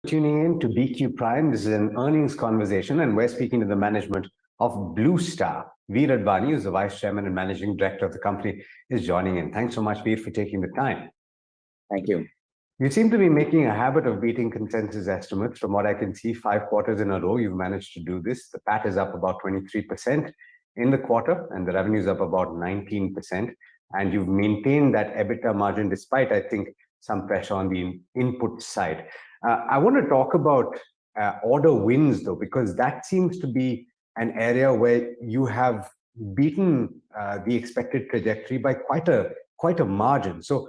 Tuning in to BQ Prime. This is an earnings conversation, and we're speaking to the management of Blue Star. Vir Advani, who's the Vice Chairman and Managing Director of the company, is joining in. Thanks so much, Vir, for taking the time. Thank you. You seem to be making a habit of beating consensus estimates. From what I can see, 5 quarters in a row, you've managed to do this. The PAT is up about 23% in the quarter, and the revenue is up about 19%. And you've maintained that EBITDA margin despite, I think, some pressure on the input side. I want to talk about order wins, though, because that seems to be an area where you have beaten the expected trajectory by quite a margin. So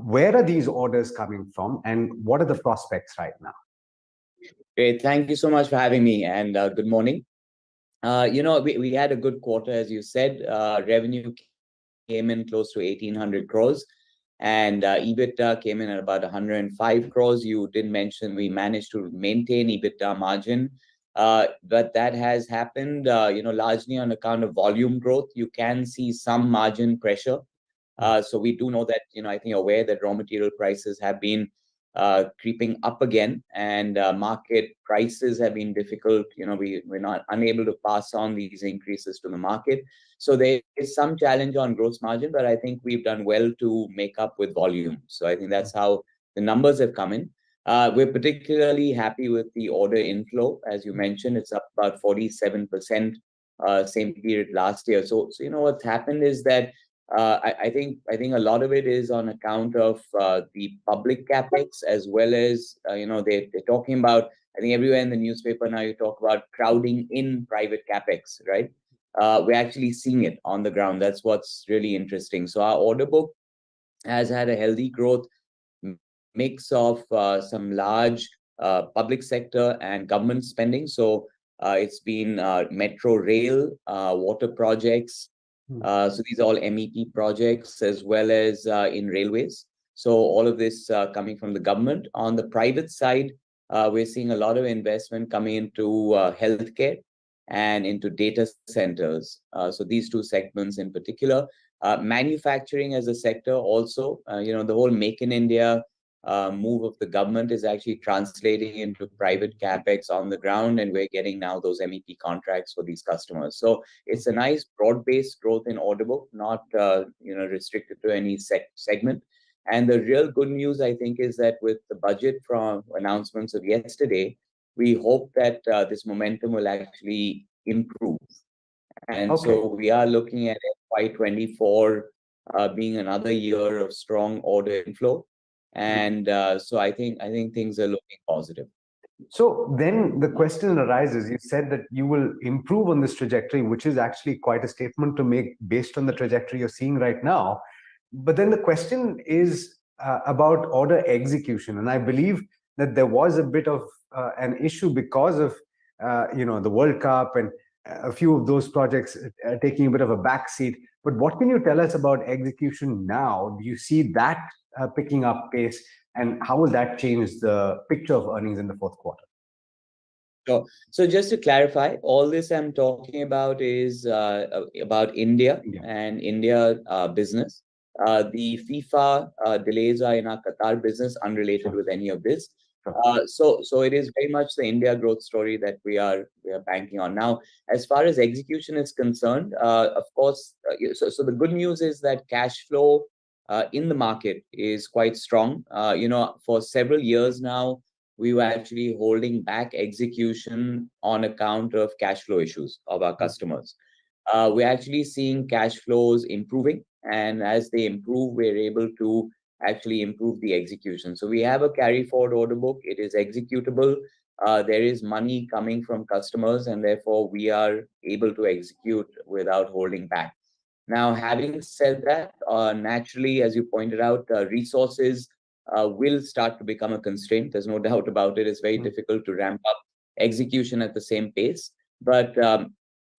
where are these orders coming from, and what are the prospects right now? Great. Thank you so much for having me, and good morning. We had a good quarter, as you said. Revenue came in close to 1,800 crores, and EBITDA came in at about 105 crores. You did mention we managed to maintain EBITDA margin, but that has happened, largely on account of volume growth. You can see some margin pressure. So we do know that, I think you're aware that raw material prices have been creeping up again, and market prices have been difficult. We're not unable to pass on these increases to the market. So there is some challenge on gross margin, but I think we've done well to make up with volume. So I think that's how the numbers have come in. We're particularly happy with the order inflow. As you mentioned, it's up about 47%, same period last year. So what's happened is that I think a lot of it is on account of the public capex, as well as they're talking about, I think everywhere in the newspaper now you talk about crowding in private capex, right? We're actually seeing it on the ground. That's what's really interesting. So our order book has had a healthy growth, mix of some large public sector and government spending. So it's been metro rail, water projects. So these are all MEP projects, as well as in railways. So all of this coming from the government. On the private side, we're seeing a lot of investment coming into healthcare and into data centers. So these two segments in particular. Manufacturing as a sector also, the whole Make in India move of the government is actually translating into private capex on the ground, and we're getting now those MEP contracts for these customers. So it's a nice broad-based growth in order book, not restricted to any segment. And the real good news, I think, is that with the budget from announcements of yesterday, we hope that this momentum will actually improve. And so we are looking at FY24 being another year of strong order inflow. And so I think things are looking positive. So then the question arises, you said that you will improve on this trajectory, which is actually quite a statement to make based on the trajectory you're seeing right now. But then the question is about order execution. And I believe that there was a bit of an issue because of, the World Cup and a few of those projects taking a bit of a backseat. But what can you tell us about execution now? Do you see that picking up pace, and how will that change the picture of earnings in the fourth quarter? So just to clarify, all this I'm talking about is about India and India business. The FIFA delays are in our Qatar business, unrelated with any of this. So it is very much the India growth story that we are banking on. Now, as far as execution is concerned, of course, so the good news is that cash flow in the market is quite strong. For several years now, we were actually holding back execution on account of cash flow issues of our customers. We're actually seeing cash flows improving, and as they improve, we're able to actually improve the execution. So we have a carry forward order book. It is executable. There is money coming from customers, and therefore we are able to execute without holding back. Now, having said that, naturally, as you pointed out, resources will start to become a constraint. There's no doubt about it. It's very difficult to ramp up execution at the same pace. But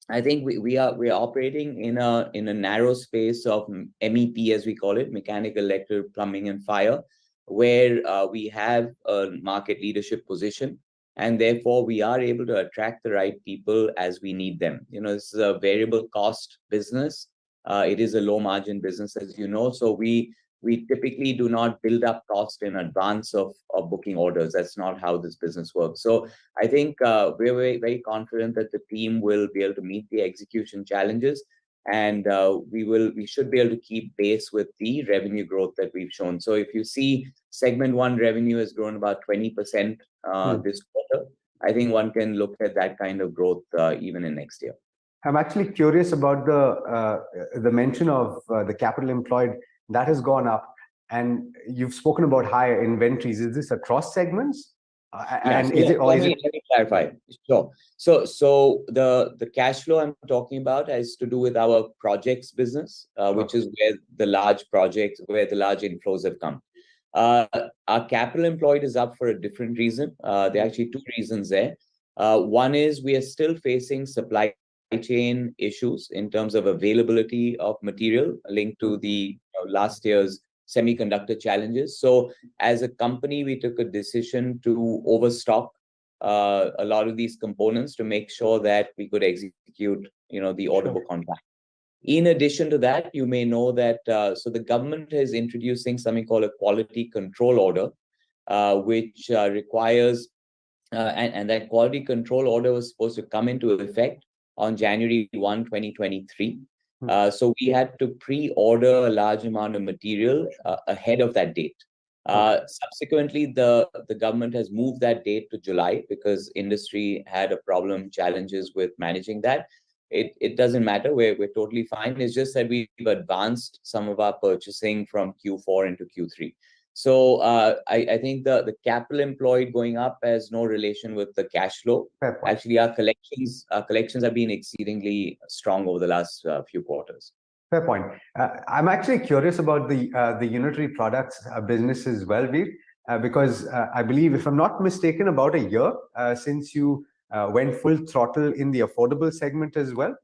I think we are operating in a narrow space of MEP, as we call it, mechanical, electrical, plumbing, and fire, where we have a market leadership position. And therefore, we are able to attract the right people as we need them. This is a variable cost business. It is a low margin business, as you know. So we we typically do not build up cost in advance of booking orders. That's not how this business works. So I think we're very, very confident that the team will be able to meet the execution challenges, and we should be able to keep pace with the revenue growth that we've shown. So if you see segment one revenue has grown about 20% this quarter, I think one can look at that kind of growth even in next year. I'm actually curious about the mention of the capital employed that has gone up, and you've spoken about higher inventories. Is this across segments? And let me clarify. Sure. So the cash flow I'm talking about has to do with our projects business, which is where the large projects, where the large inflows have come. Our capital employed is up for a different reason. There are actually two reasons there. One is we are still facing supply chain issues in terms of availability of material linked to the last year's semiconductor challenges. So as a company, we took a decision to overstock a lot of these components to make sure that we could execute, the order book on time. In addition to that, you may know that so the government is introducing something called a quality control order, which requires, and that quality control order was supposed to come into effect on January 1, 2023. So we had to pre-order a large amount of material ahead of that date. Subsequently, the government has moved that date to July because industry had a problem, challenges with managing that. It doesn't matter. We're totally fine. It's just that we've advanced some of our purchasing from Q4 into Q3. So I think the capital employed going up has no relation with the cash flow. Actually, our collections have been exceedingly strong over the last few quarters. Fair point. I'm actually curious about the unitary products business as well, Vir, because I believe, if I'm not mistaken, about a year since you went full throttle in the affordable segment as well.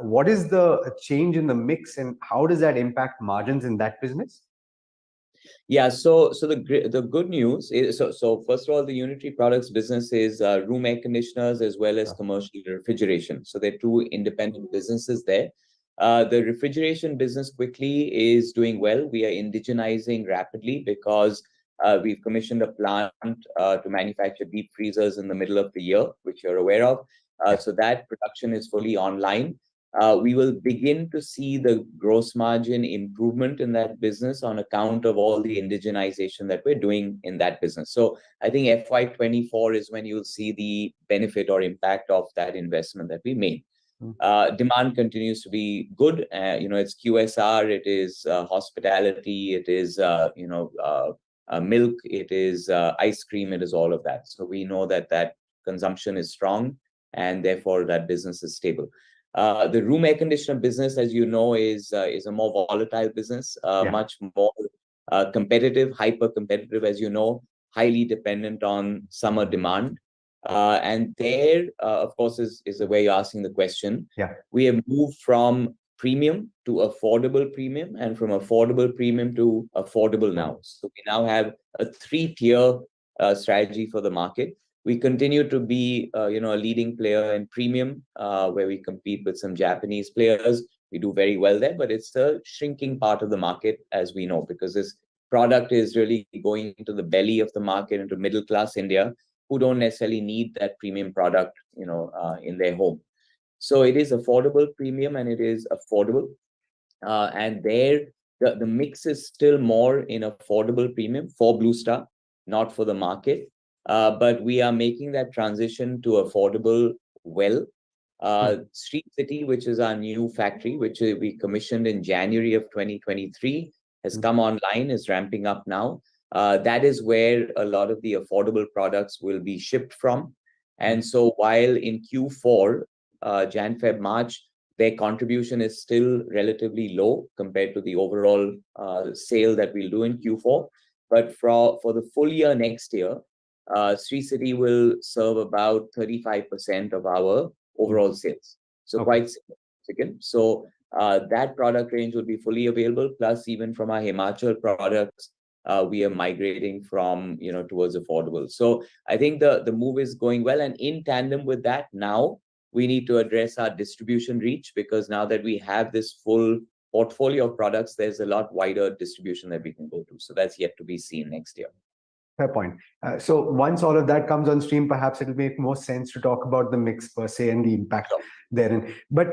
What is the change in the mix, and how does that impact margins in that business? Yeah, so the good news is, so first of all, the unitary products business is room air conditioners as well as commercial refrigeration. So they're two independent businesses there. The refrigeration business quickly is doing well. We are indigenizing rapidly because we've commissioned a plant to manufacture deep freezers in the middle of the year, which you're aware of. So that production is fully online. We will begin to see the gross margin improvement in that business on account of all the indigenization that we're doing in that business. So I think FY24 is when you'll see the benefit or impact of that investment that we made. Demand continues to be good. It's QSR, it is hospitality, it is milk, it is ice cream, it is all of that. So we know that consumption is strong, and therefore that business is stable. The room air conditioner business, as you know, is a more volatile business, much more competitive, hyper competitive, as you know, highly dependent on summer demand. And there, of course, is the way you're asking the question. We have moved from premium to affordable premium, and from affordable premium to affordable now. So we now have a 3-tier strategy for the market. We continue to be, a leading player in premium, where we compete with some Japanese players. We do very well there, but it's a shrinking part of the market, as we know, because this product is really going into the belly of the market, into middle-class India, who don't necessarily need that premium product, in their home. So it is affordable premium, and it is affordable. And there, the mix is still more in affordable premium for Blue Star, not for the market. But we are making that transition to affordable well. Street City, which is our new factory, which we commissioned in January of 2023, has come online, is ramping up now. That is where a lot of the affordable products will be shipped from. And so while in Q4, Jan, Feb, March, their contribution is still relatively low compared to the overall sale that we'll do in Q4. But for the full year next year, Sri City will serve about 35% of our overall sales. So quite significant. So that product range will be fully available. Plus, even from our Himachal products, we are migrating from, towards affordable. So I think the move is going well. And in tandem with that, now we need to address our distribution reach, because now that we have this full portfolio of products, there's a lot wider distribution that we can go to. So that's yet to be seen next year. Fair point. So once all of that comes on stream, perhaps it'll make more sense to talk about the mix per se and the impact therein. But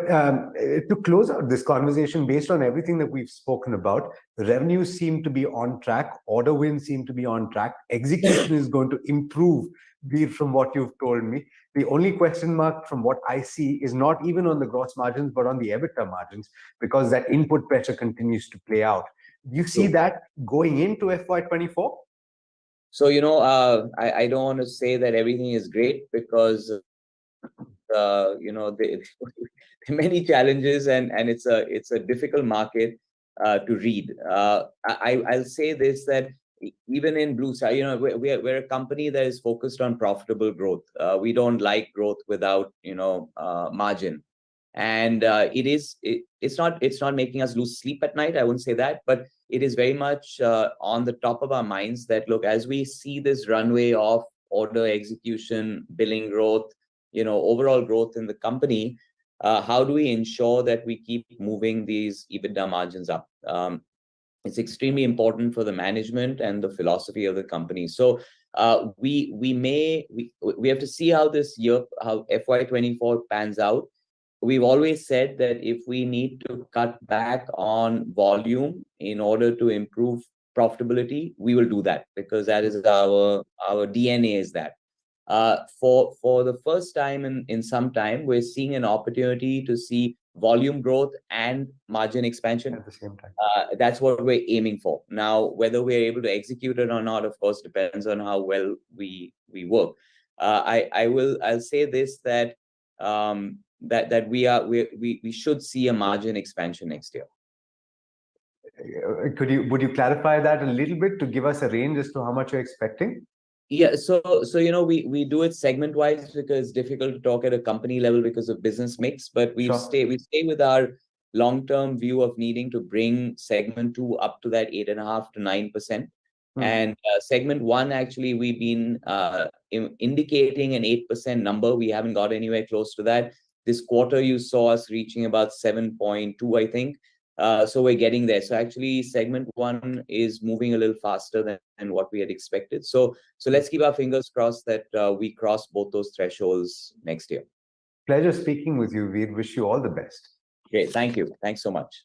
to close out this conversation, based on everything that we've spoken about, revenues seem to be on track, order wins seem to be on track, execution is going to improve, from what you've told me. The only question mark from what I see is not even on the gross margins, but on the EBITDA margins, because that input pressure continues to play out. Do you see that going into FY24? So, I don't want to say that everything is great because, there are many challenges and it's a difficult market to read. I'll say this, that even in Blue Sky, we're a company that is focused on profitable growth. We don't like growth without, margin. And it's not making us lose sleep at night. I wouldn't say that, but it is very much on the top of our minds that, look, as we see this runway of order execution, billing growth, overall growth in the company, how do we ensure that we keep moving these EBITDA margins up? It's extremely important for the management and the philosophy of the company. So we have to see how this year, how FY24 pans out. We've always said that if we need to cut back on volume in order to improve profitability, we will do that, because that is our DNA is that. For the first time in some time, we're seeing an opportunity to see volume growth and margin expansion at the same time. That's what we're aiming for. Now, whether we're able to execute it or not, of course, depends on how well we work. I'll say this, that that we should see a margin expansion next year. Would you clarify that a little bit to give us a range as to how much you're expecting? Yeah, so we do it segment wise, because it's difficult to talk at a company level because of business mix, but we stay with our long-term view of needing to bring segment 2 up to that 8.5 to 9%. And segment 1, actually, we've been indicating an 8% number. We haven't got anywhere close to that. This quarter, you saw us reaching about 7.2, I think. So we're getting there. So actually, segment 1 is moving a little faster than what we had expected. So let's keep our fingers crossed that we cross both those thresholds next year. Pleasure speaking with you, Vir. Wish you all the best. Okay, thank you. Thanks so much.